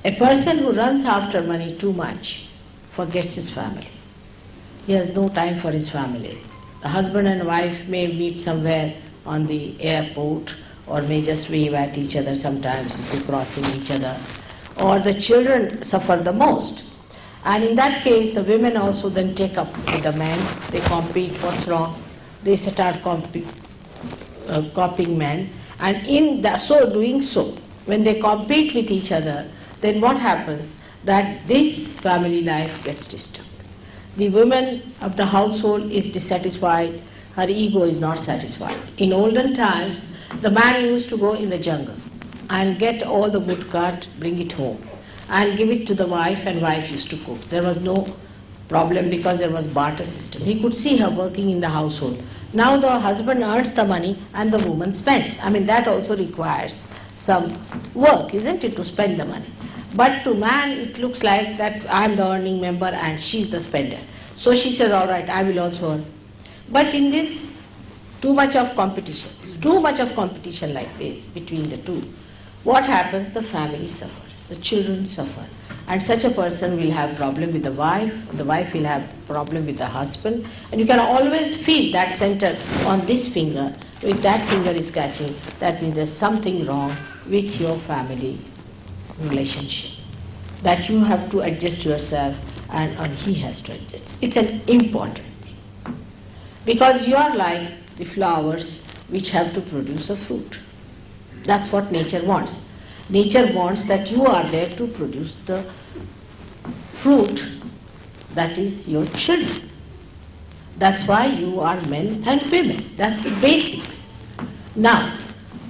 A person who runs after money too much forgets his family. He has no time for his family. The husband and wife may meet somewhere on the airport or may just wave at each other sometimes, you see, crossing each other. Or the children suffer the most. And in that case, the women also then take up with the men. They compete, what's wrong? They start copying men. And in doing so, when they compete with each other, then what happens? That this family life gets disturbed. The woman of the household is dissatisfied, her ego is not satisfied. In olden times, the man used to go in the jungle and get all the wood cut, bring it home, and give it to the wife, and wife used to cook. There was no problem because there was barter system. He could see her working in the household. Now the husband earns the money and the woman spends. I mean, that also requires some work, isn't it, to spend the money. But to man, it looks like that I'm the earning member and she's the spender. So she says, all right, I will also earn. But in this, too much of competition like this between the two, what happens? The family suffers, the children suffer. And such a person will have problem with the wife will have problem with the husband. And you can always feel that center on this finger. If that finger is catching, that means there's something wrong with your family relationship, that you have to adjust yourself and he has to adjust. It's an important thing. Because you are like the flowers which have to produce a fruit. That's what nature wants. Nature wants that you are there to produce the fruit, that is your children. That's why you are men and women. That's the basics. Now,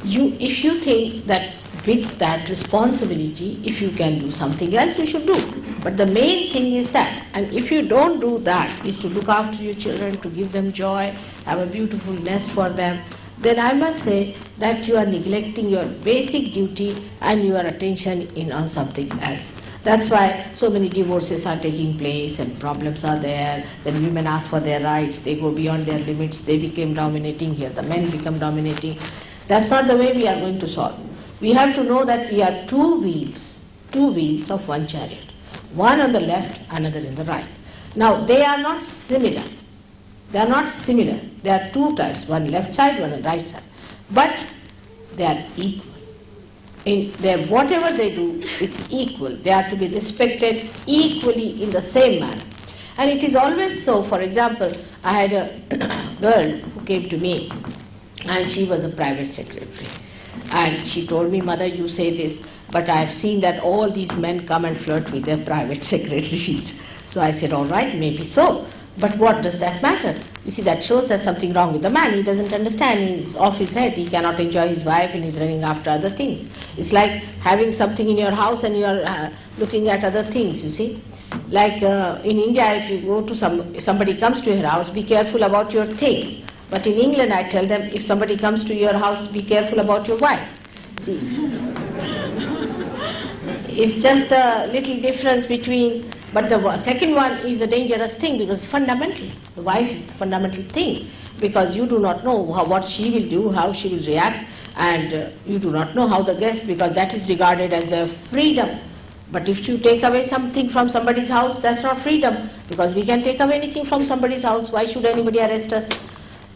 if you think that with that responsibility, if you can do something else, you should do. But the main thing is that, and if you don't do that, is to look after your children, to give them joy, have a beautiful nest for them, then I must say that you are neglecting your basic duty and your attention on something else. That's why so many divorces are taking place and problems are there. Then women ask for their rights, they go beyond their limits, they become dominating here, the men become dominating. That's not the way we are going to solve. We have to know that we are two wheels of one chariot. One on the left, another in the right. Now, they are not similar. They are not similar. There are two types, one left side, one on the right side. But they are equal. Whatever they do, it's equal. They are to be respected equally in the same manner. And it is always so. For example, I had a girl who came to me and she was a private secretary. And she told me, Mother, you say this, but I have seen that all these men come and flirt with their private secretaries. So I said, all right, maybe so. But what does that matter? You see, that shows that something wrong with the man. He doesn't understand. He's off his head. He cannot enjoy his wife and he's running after other things. It's like having something in your house and you are looking at other things, you see. Like in India, if you go to somebody comes to your house, be careful about your things. But in England, I tell them, if somebody comes to your house, be careful about your wife. See, it's just a little difference between, but the second one is a dangerous thing because fundamental. The wife is the fundamental thing because you do not know what she will do, how she will react, and you do not know how the guest, because that is regarded as their freedom. But if you take away something from somebody's house, that's not freedom, because we can take away anything from somebody's house. Why should anybody arrest us?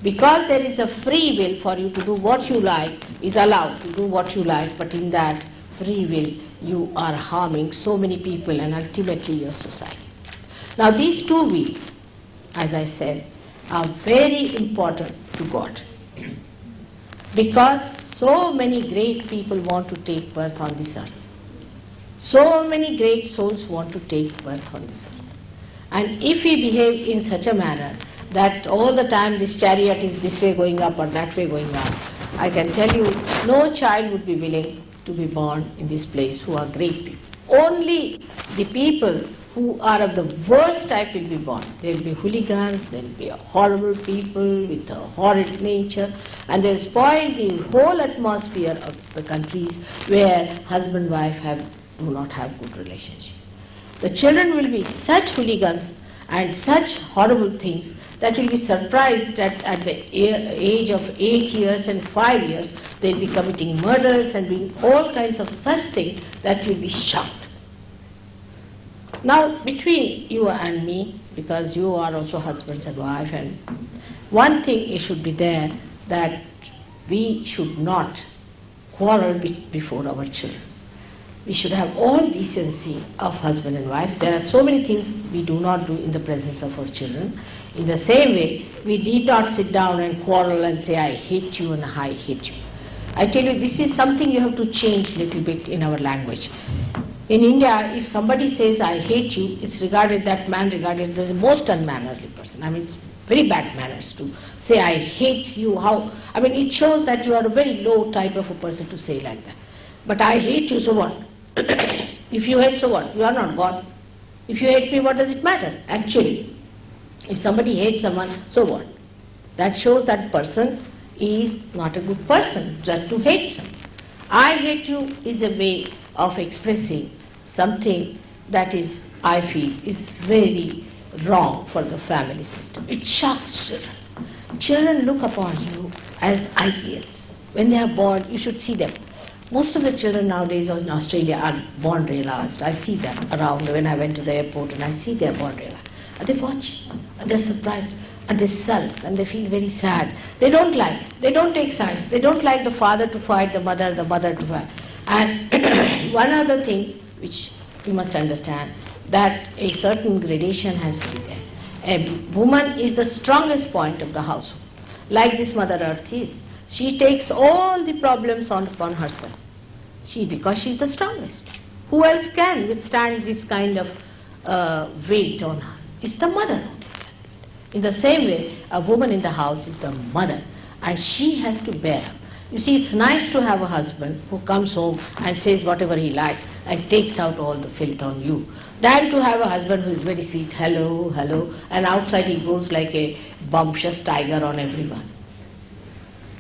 Because there is a free will for you to do what you like, is allowed to do what you like, but in that free will you are harming so many people and ultimately your society. Now these two wheels, as I said, are very important to God. Because so many great people want to take birth on this earth. So many great souls want to take birth on this earth. And if we behave in such a manner that all the time this chariot is this way going up or that way going up, I can tell you no child would be willing to be born in this place who are great people. Only the people who are of the worst type will be born. There will be hooligans, there will be horrible people with a horrid nature, and they'll spoil the whole atmosphere of the countries where husband and wife do not have good relationship. The children will be such hooligans and such horrible things that will be surprised that at the age of 8 years and 5 years they'll be committing murders and doing all kinds of such things that will be shocked. Now, between you and me, because you are also husbands and wife, and one thing it should be there, that we should not quarrel before our children. We should have all decency of husband and wife. There are so many things we do not do in the presence of our children. In the same way, we need not sit down and quarrel and say, I hate you and I hate you. I tell you, this is something you have to change a little bit in our language. In India, if somebody says, I hate you, it's regarded, that man regarded as the most unmannerly person. I mean, it's very bad manners to say, I hate you. How? I mean, it shows that you are a very low type of a person to say like that. But I hate you, so what? If you hate, so what? You are not God. If you hate me, what does it matter? Actually, if somebody hates someone, so what? That shows that person is not a good person, just to hate someone. I hate you is a way of expressing something that is, I feel, is very wrong for the family system. It shocks children. Children look upon you as ideals. When they are born, you should see them. Most of the children nowadays in Australia are born realized. I see them around when I went to the airport, and I see they are born realized. And they watch, and they're surprised, and they sulk, and they feel very sad. They don't take sides. They don't like the father to fight the mother to fight. And one other thing which you must understand, that a certain gradation has to be there. A woman is the strongest point of the household, like this Mother Earth is. She takes all the problems upon herself. Because she's the strongest. Who else can withstand this kind of weight on her? It's the mother only. In the same way, a woman in the house is the mother, and she has to bear up. You see, it's nice to have a husband who comes home and says whatever he likes and takes out all the filth on you, than to have a husband who is very sweet, hello, hello, and outside he goes like a bumptious tiger on everyone.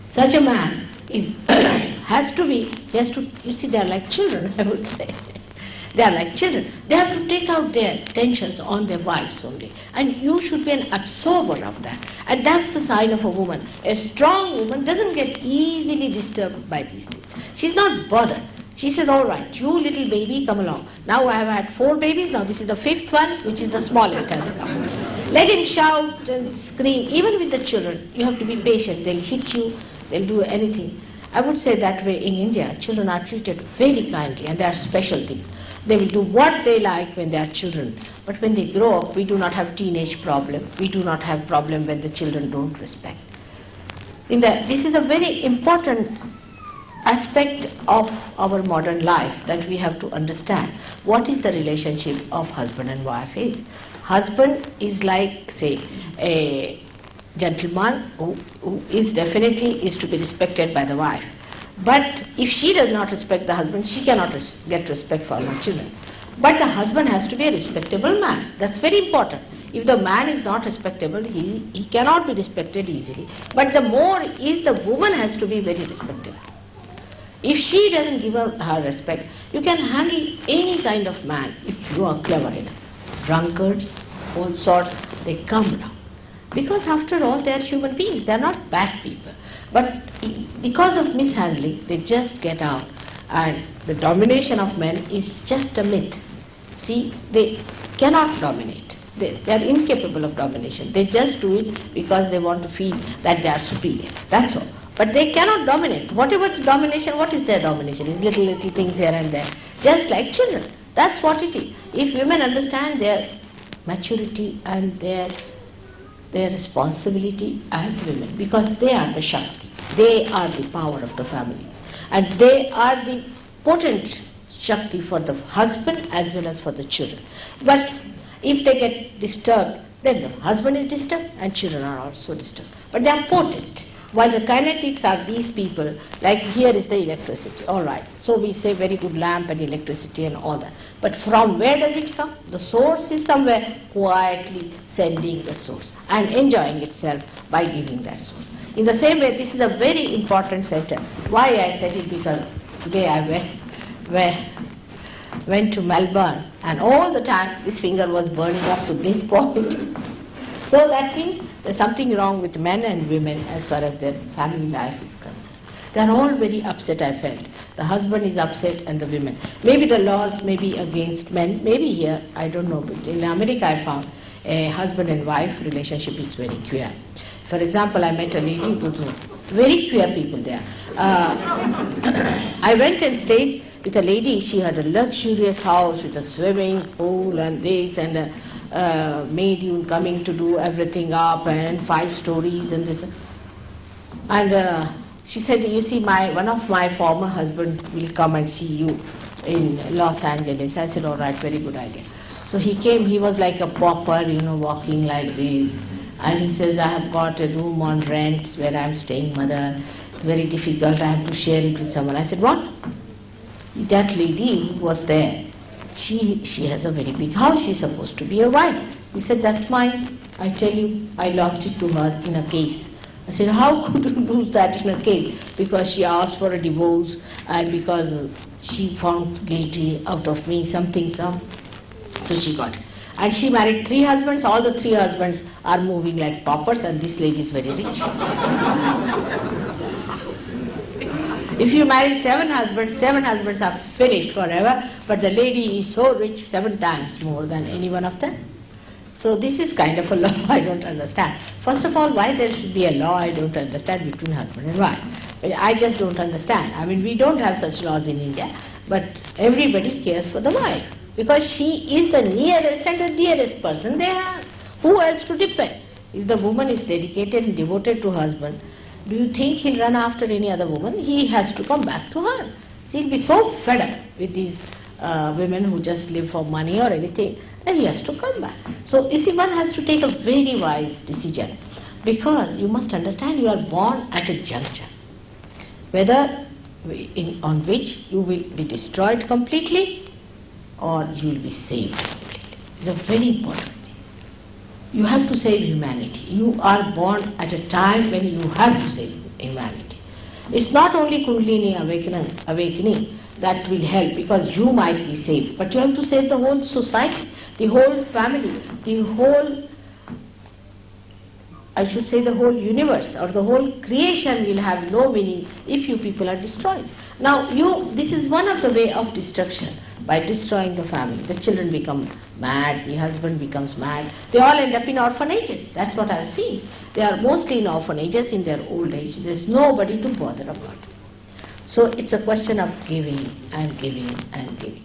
Such a man you see, they are like children, I would say. They are like children. They have to take out their tensions on their wives only. And you should be an absorber of that. And that's the sign of a woman. A strong woman doesn't get easily disturbed by these things. She's not bothered. She says, all right, you little baby, come along. Now I have had 4 babies. Now this is the 5th one, which is the smallest has come. Let him shout and scream. Even with the children, you have to be patient. They'll hit you. They'll do anything. I would say that way in India, children are treated very kindly, and there are special things. They will do what they like when they are children. But when they grow up, we do not have teenage problem. We do not have problem when the children don't respect. This is a very important aspect of our modern life that we have to understand. What is the relationship of husband and wife is? Husband is like, say, a gentleman who is definitely is to be respected by the wife. But if she does not respect the husband, she cannot get respect for her children. But the husband has to be a respectable man. That's very important. If the man is not respectable, he cannot be respected easily. But the more is the woman has to be very respectable. If she doesn't give her respect, you can handle any kind of man if you are clever enough. Drunkards, all sorts, they come down. Because after all, they are human beings. They are not bad people. But because of mishandling, they just get out. And the domination of men is just a myth. See, they cannot dominate. They are incapable of domination. They just do it because they want to feel that they are superior. That's all. But they cannot dominate. Whatever domination, what is their domination? It's little things here and there. Just like children. That's what it is. If women understand their maturity and their responsibility as women, because they are the Shakti, they are the power of the family, and they are the potent Shakti for the husband as well as for the children. But if they get disturbed, then the husband is disturbed and children are also disturbed. But they are potent. While the kinetics are these people, like here is the electricity, all right. So we say very good lamp and electricity and all that. But from where does it come? The source is somewhere quietly sending the source and enjoying itself by giving that source. In the same way, this is a very important sentence. Why I said it? Because today I went to Melbourne, and all the time this finger was burning up to this point. So that means there's something wrong with men and women as far as their family life is concerned. They are all very upset, I felt. The husband is upset and the women. Maybe the laws may be against men, maybe here, I don't know, but in America I found a husband and wife relationship is very queer. For example, I met a lady with very queer people there. I went and stayed with a lady. She had a luxurious house with a swimming pool and this, and a maid even coming to do everything up, and 5 stories and this. And she said, you see, one of my former husband will come and see you in Los Angeles. I said, all right, very good idea. So he came. He was like a pauper, walking like this. And he says, I have got a room on rent where I am staying, mother. It's very difficult. I have to share it with someone. I said, what? That lady who was there, she has a very big house. She's supposed to be your wife. He said, that's mine. I tell you, I lost it to her in a case. I said, how could you lose that in a case? Because she asked for a divorce and because she found guilty out of me something. So she got it. And she married 3 husbands. All the 3 husbands are moving like paupers, and this lady is very rich. If you marry 7 husbands are finished forever, but the lady is so rich 7 times more than any one of them. So this is kind of a law I don't understand. First of all, why there should be a law I don't understand between husband and wife. I just don't understand. I mean, we don't have such laws in India, but everybody cares for the wife. Because she is the nearest and the dearest person they have. Who else to depend? If the woman is dedicated and devoted to husband, do you think he'll run after any other woman? He has to come back to her. So he'll be so fed up with these women who just live for money or anything, and he has to come back. So you see, one has to take a very wise decision, because you must understand you are born at a juncture, whether on which you will be destroyed completely or you will be saved completely. It's a very important thing. You have to save humanity. You are born at a time when you have to save humanity. It's not only Kundalini awakening that will help, because you might be saved, but you have to save the whole society, the whole family, the whole, I should say the whole universe or the whole creation will have no meaning if you people are destroyed. Now this is one of the way of destruction, by destroying the family. The children become mad, the husband becomes mad. They all end up in orphanages. That's what I've seen. They are mostly in orphanages in their old age. There's nobody to bother about. So it's a question of giving and giving and giving.